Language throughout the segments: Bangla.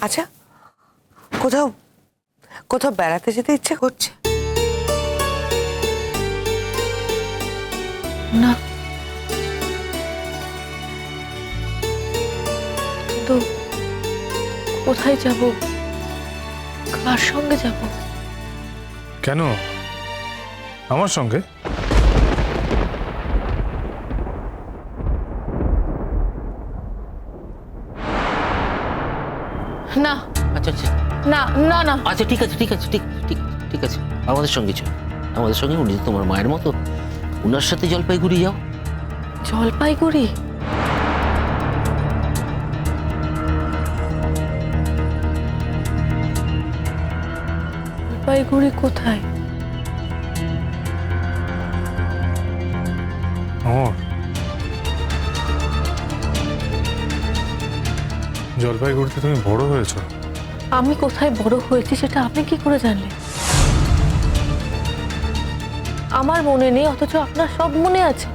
আচ্ছা, কোথাও কোথাও বেড়াতে যেতে ইচ্ছে করছে? না, তো কোথায় যাব, কার সঙ্গে যাব? কেন আমার সঙ্গে? না আচ্ছা আচ্ছা না না না, আচ্ছা ঠিক আছে ঠিক আছে ঠিক ঠিক ঠিক আছে, আমাদের সঙ্গে চল, আমাদের সঙ্গে। উনি তো তোমার মায়ের মতো, উনার সাথে জলপাইগুড়ি যাও। জলপাইগুড়ি? জলপাইগুড়ি কোথায়? জলপাইগুড়িতে তুমি বড় হয়েছো। আমি কোথায় বড় হয়েছি সেটা আপনি কি করে জানলেন? আমার মনে নেই, অথচ আপনার সব মনে আছে।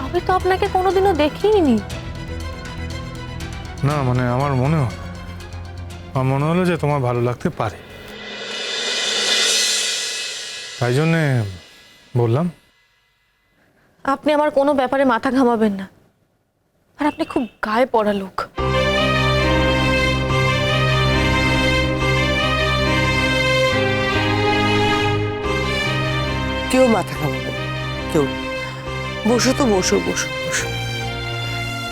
আমি তো আপনাকে কোনোদিনও দেখিনি। না মানে আমার মনে হলো যে তোমার ভালো লাগতে পারে, তাই জন্যে বললাম। আপনি আমার কোনো ব্যাপারে মাথা ঘামাবেন না, আর আপনি খুব গায়ে পড়া লোক। কেউ মাথা ঘামাবে না, কেউ। বসো তো, বসো বসো বসো।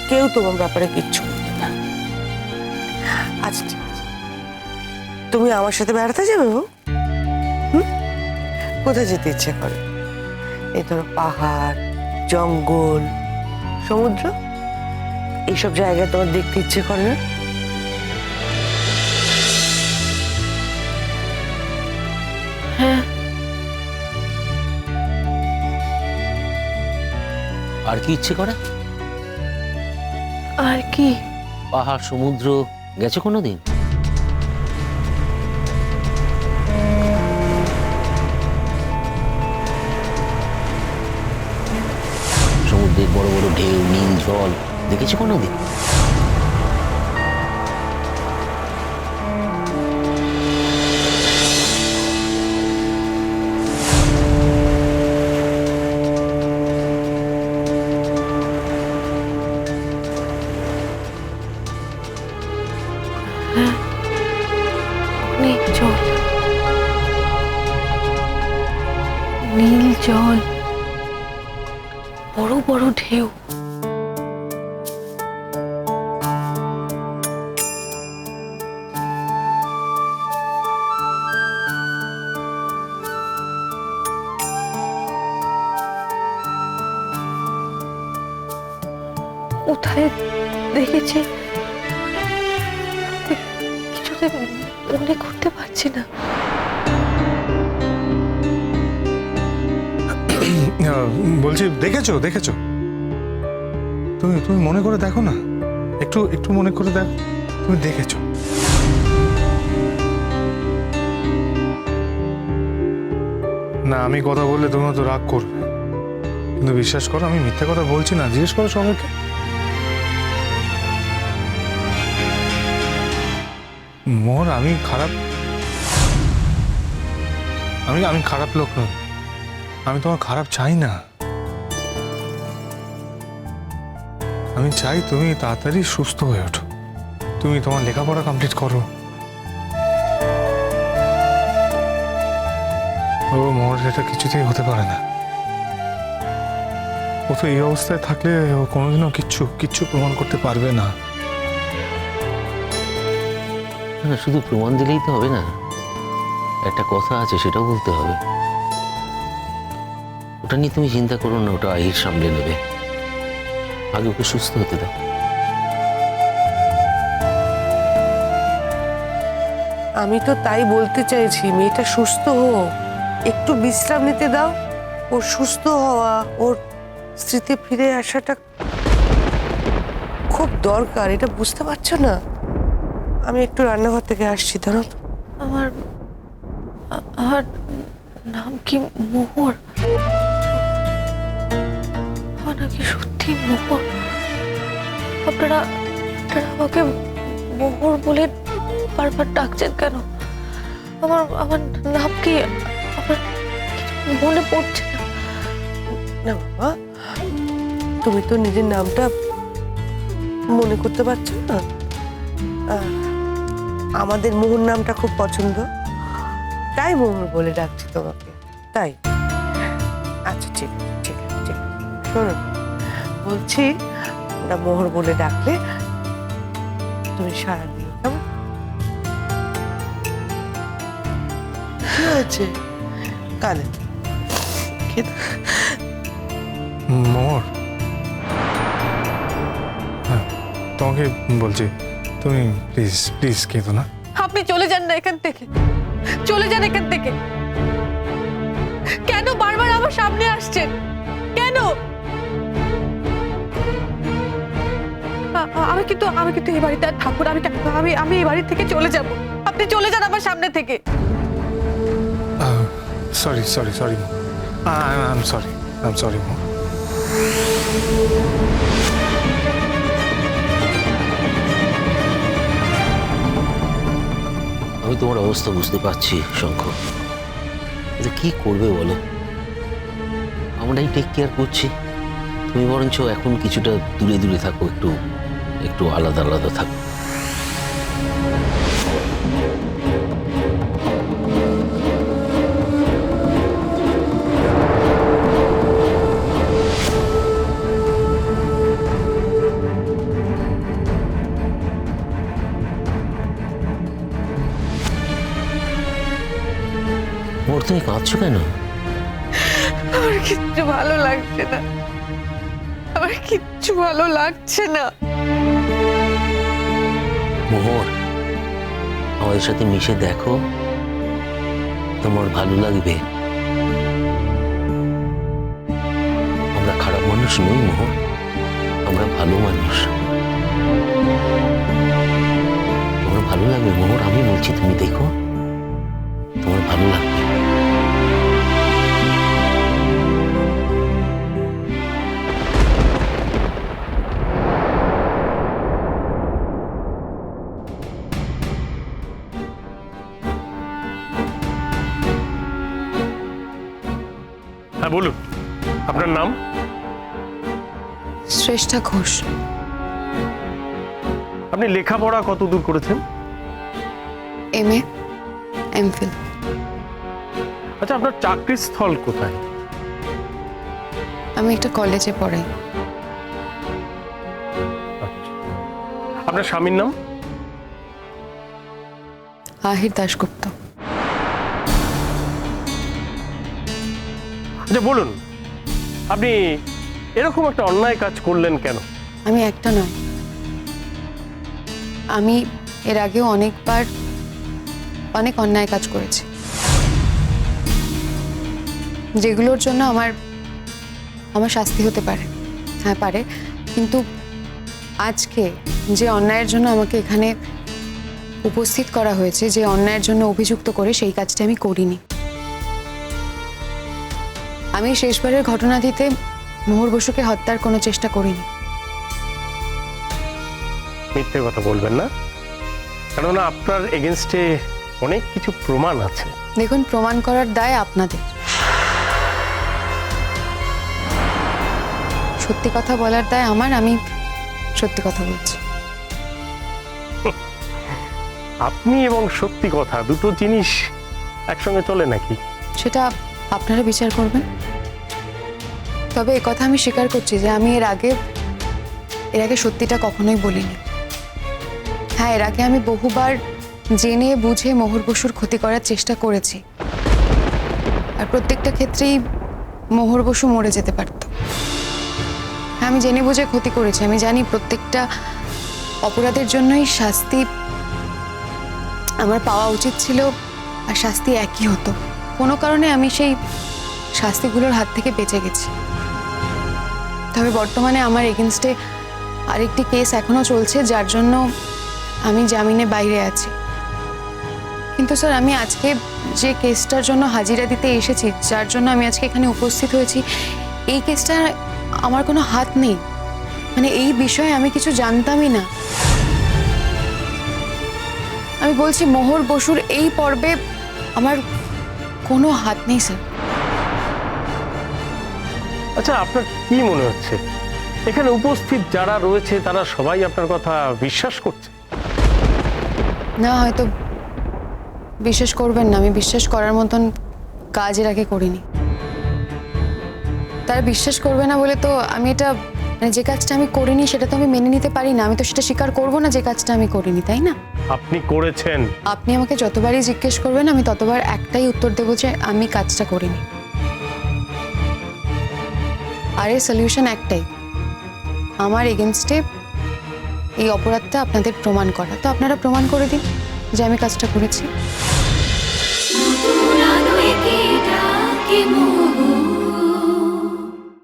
কেউ তোমার ব্যাপারে কিচ্ছু বলবে না। আচ্ছা ঠিক আছে, তুমি আমার সাথে বেড়াতে যাবে? কোথায় যেতে ইচ্ছে করে? এই ধরো পাহাড়, জঙ্গল, সমুদ্র, এইসব জায়গায় তোমার দেখতে ইচ্ছে করে না? হ্যাঁ, আর কি ইচ্ছে করে? আর কি? পাহাড়, সমুদ্র গেছে কোনোদিন? সমুদ্রের বড় বড় ঢেউ, নীল জল দেখেছো কোনোদিন? অনেক জল, নীল জল, বড় বড় ঢেউ। কোথায় দেখেছি কিছুতে মনে করতে পারছি না। বলছি দেখেছো দেখেছো, তুমি তুমি মনে করে দেখো না, একটু একটু মনে করে দেখো, তুমি দেখেছো। না আমি কথা বললে তুমি তো রাগ করবে, কিন্তু বিশ্বাস করো আমি মিথ্যা কথা বলছি না। জিজ্ঞেস করো সবাইকে। মোর আমি খারাপ, আমি খারাপ লোক নই, আমি তোমার খারাপ চাই না। আমি চাই তুমি তাড়াতাড়ি সুস্থ হয়ে ওঠো, তুমি তোমার লেখাপড়া কমপ্লিট করো। ও মোর এটা কিছুতেই হতে পারে না। ও তো এই অবস্থায় থাকলে ও কোনোদিনও কিচ্ছু প্রমাণ করতে পারবে না। না, শুধু প্রমাণ দিলেই তো হবে না, একটা কথা আছে সেটাও বলতে হবে। ওটা নিয়ে তুমি চিন্তা করো না, ওটা আহির সামলে নেবে। আগে ওকে সুস্থ হতে দাও। আমি তো তাই বলতে চাইছি, মেয়েটা সুস্থ হোক, একটু বিশ্রাম নিতে দাও। ওর সুস্থ হওয়া, ওর স্মৃতি ফিরে আসাটা খুব দরকার, এটা বুঝতে পারছো না? আমি একটু রান্নাঘর থেকে আসছি, ধরো। আমার আমার নাম কি মোহর? আমার নাকি সত্যি মোহর? আপনারা আমাকে মোহর বলে বারবার ডাকছেন কেন? আমার আমার নাম কি? আমার কিছু মনে পড়ছে না। না বাবা, তুমি তো নিজের নামটা মনে করতে পারছো না। আমাদের মোহর নামটা খুব পছন্দ, তাই মোহর বলে ডাকছি তোমাকে। তাই আচ্ছা, ঠিক আছে, ঠিক আছে, ঠিক আছে। শোনো, বলছি আমরা মোহর বলে ডাকলে তুমি সারা দিও, কেমন? কি হয়েছে কানে? মোহর, হ্যাঁ তোমাকে বলছি, তুমি প্লিজ প্লিজ কেঁদো না। আপনি চলে যান না এখান থেকে, চলে যান এখান থেকে। কেন বারবার আমার সামনে আসছেন? কেন? আমি কিন্তু এই বাড়িতে আর থাকবো না। আমি এই বাড়ি থেকে চলে যাব। আপনি চলে যান আমার সামনে থেকে। Sorry sorry sorry I am sorry Mohor. আমি তোমার অবস্থা বুঝতে পারছি শঙ্খ, কিন্তু কি করবে বলো? আমরাই টেক কেয়ার করছি, তুমি বরঞ্চ এখন কিছুটা দূরে দূরে থাকো, একটু একটু আলাদা আলাদা থাকো। মোর, তুমি কাঁদছো কেন? আমার কিচ্ছু ভালো লাগছে না, আমার কিচ্ছু ভালো লাগছে না। মোহর, আমাদের সাথে মিশে দেখো, তোমার ভালো লাগবে। আমরা খারাপ মানুষ নই মোহর, আমরা ভালো মানুষ। তোমার ভালো লাগবে মোহর, আমি বলছি, তুমি দেখো, তোমার ভালো লাগবে। হ্যাঁ বলুন, আপনার নাম? শ্রেষ্ঠা ঘোষ। আপনি লেখাপড়া কত দূর করেছেন? MA MPhil। আচ্ছা, আপনার চাকরির স্থল কোথায়? আমি একটা কলেজে পড়াই। আচ্ছা, আপনার স্বামীর নাম? আহির দাশগুপ্ত। আচ্ছা বলুন, আপনি এরকম একটা অন্যায় কাজ করলেন কেন? আমি একটা নয়, আমি এর আগেও অনেকবার অনেক অন্যায় কাজ করেছি, যেগুলোর জন্য আমার শাস্তি হতে পারে। হ্যাঁ পারে, কিন্তু আজকে যে অন্যায়ের জন্য আমাকে এখানে উপস্থিত করা হয়েছে, যে অন্যায়ের জন্য অভিযুক্ত করে, সেই কাজটা আমি করিনি। আমি শেষবারের ঘটনাটিতে মোহর বসুকে হত্যার কোনো চেষ্টা করিনি। মিথ্যে কথা বলবেন না, কেননা আপনার এগেনস্টে অনেক কিছু প্রমাণ আছে। দেখুন, প্রমাণ করার দায় আপনাদের। সত্যি কথা বলার দায় আমার, আমি সত্যি কথা বলছি। আপনি এবং সত্যি কথা দুটো জিনিস একসঙ্গে চলে নাকি? সেটা আপনারা বিচার করবেন। তবে একথা আমি স্বীকার করছি যে আমি এর আগে সত্যিটা কখনোই বলিনি। হ্যাঁ, এর আগে আমি বহুবার জেনে বুঝে মোহর বসুর ক্ষতি করার চেষ্টা করেছি, আর প্রত্যেকটা ক্ষেত্রেই মোহর বসু মরে যেতে পারত। হ্যাঁ, আমি জেনে বুঝে ক্ষতি করেছি। আমি জানি প্রত্যেকটা অপরাধের জন্যই শাস্তি আমার পাওয়া উচিত ছিল, আর শাস্তি একই হতো। কোনো কারণে আমি সেই শাস্তিগুলোর হাত থেকে বেঁচে গেছি। তবে বর্তমানে আমার এগেনস্টে আরেকটি কেস এখনো চলছে, যার জন্য আমি জামিনে বাইরে আছি। কিন্তু স্যার, আমি আজকে যে কেসটার জন্য হাজিরা দিতে এসেছি, যার জন্য আমি আজকে এখানে উপস্থিত হয়েছি, এই কেসটার আমার কোনো হাত নেই। মানে এই বিষয়ে আমি কিছু জানতামই না। আমি বলছি মোহর বসুর এই পর্বে আমার কোনো হাত নেই স্যার। আচ্ছা, আপনার কি মনে হচ্ছে এখানে উপস্থিত যারা রয়েছে তারা সবাই আপনার কথা বিশ্বাস করছে? না, হয়তো বিশ্বাস করবেন না, আমি বিশ্বাস করার মতন কাজ এর আগে করিনি। তারা বিশ্বাস করবে না বলে তো আমি এটা মানে যে কাজটা আমি করিনি সেটা তো আমি মেনে নিতে পারি না। আমি তো সেটা স্বীকার করবো না যে কাজটা আমি করিনি, তাই না? আপনি করেছেন। আপনি আমাকে যতবারই জিজ্ঞেস করবেন আমি ততবার একটাই উত্তর দেবো যে আমি কাজটা করিনি। আর এর সলিউশন একটাই, আমার এগেনস্টে এই অপরাধটা আপনাদের প্রমাণ করা। তো আপনারা প্রমাণ করে দিন যে আমি কাজটা করেছি।